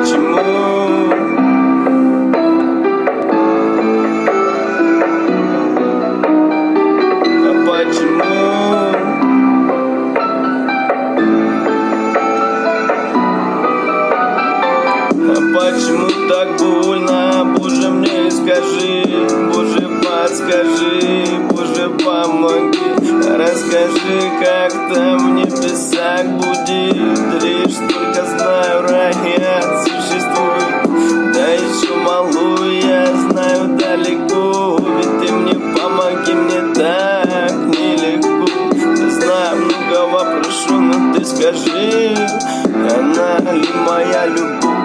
почему? Почему так больно? Боже, мне скажи, Боже, подскажи, Боже, помоги. Расскажи, как там в небесах будет. Лишь только знаю, рай существует. Да еще малую я знаю далеко. Ведь ты мне помоги, мне так нелегко. Не знаю, многого прошу, но ты скажи, она ли моя любовь?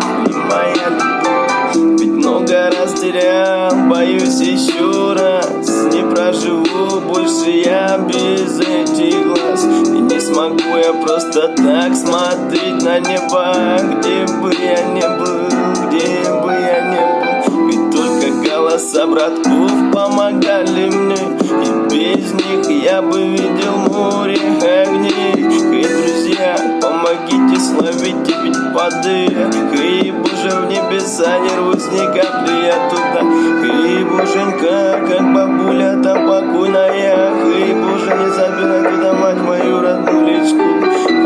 Моя любовь, ведь много раз терял, боюсь еще раз. Не проживу больше я без этих глаз. И не смогу я просто так смотреть на небо. Где бы я не был, где бы я не был. Ведь только голоса братков помогали мне. И без них я бы видел море огней. Эй, друзья, помогите, словите, ведь падаю. Эй, Боже, в небеса не рвусь ни капли я туда. Эй, Боженька, как бабуля там покойная. Эй, Боже, не забирай туда, мать мою роднулечку.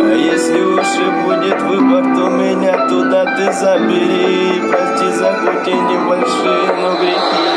А если уж и будет выбор, то меня туда ты забери. Прости за хоть и небольшие, но грехи.